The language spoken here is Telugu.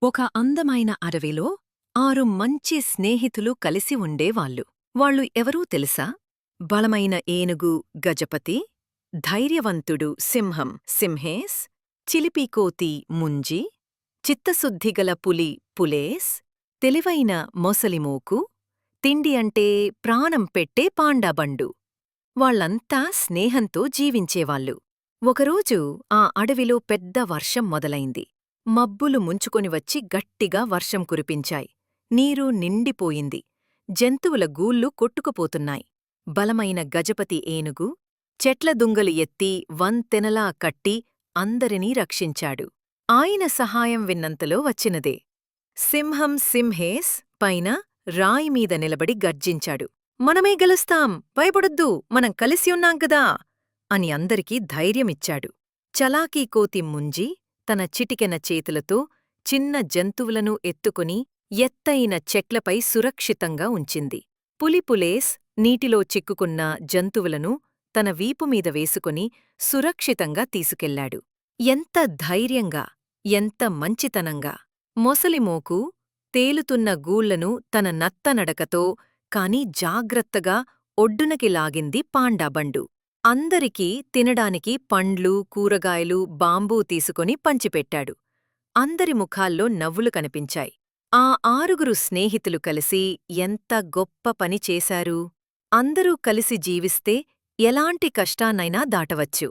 ఒక అందమైన అడవిలో 6 మంచి స్నేహితులు కలిసి ఉండేవాళ్ళు. వాళ్ళు ఎవరూ తెలుసా? బలమైన ఏనుగు గజపతి, ధైర్యవంతుడు సింహం సింహేస్, చిలిపికోతి ముంజి, చిత్తశుద్ధిగల పులి పులేస్, తెలివైన మొసలిమోకు, తిండి అంటే ప్రాణం పెట్టే పాండాబండు. వాళ్ళంతా స్నేహంతో జీవించేవాళ్ళు. ఒకరోజు ఆ అడవిలో పెద్ద వర్షం మొదలైంది. మబ్బులు ముంచుకొని వచ్చి గట్టిగా వర్షం కురిపించాయి. నీరు నిండిపోయింది. జంతువుల గూళ్ళు కొట్టుకుపోతున్నాయి. బలమైన గజపతి ఏనుగు చెట్ల దుంగలు ఎత్తి వంతెనలా కట్టి అందరినీ రక్షించాడు. ఆయన సహాయం విన్నంతలో వచ్చినదే. సింహం సింహేస్ పైన రాయిమీద నిలబడి గర్జించాడు. మనమే గెలుస్తాం, భయపడొద్దు, మనం కలిసి ఉన్నాం గదా అని అందరికీ ధైర్యమిచ్చాడు. చలాకీ కోతి ముంజి తన చిటికెన చేతులతో చిన్న జంతువులను ఎత్తుకుని ఎత్తైన చెట్లపై సురక్షితంగా ఉంచింది. పులిపులేస్ నీటిలో చిక్కుకున్న జంతువులను తన వీపుమీద వేసుకుని సురక్షితంగా తీసుకెళ్లాడు. ఎంత ధైర్యంగా, ఎంత మంచితనంగా! మొసలిమోకు తేలుతున్న గూళ్లను తన నత్తనడకతో కాని జాగ్రత్తగా ఒడ్డునకి లాగింది పాండాబండు. అందరికీ తినడానికి పండ్లు, కూరగాయలు, బాంబూ తీసుకొని పంచిపెట్టాడు. అందరి ముఖాల్లో నవ్వులు కనిపించాయి. ఆ 6 స్నేహితులు కలిసి ఎంత గొప్ప పని చేశారు! అందరూ కలిసి జీవిస్తే ఎలాంటి కష్టాన్నైనా దాటవచ్చు.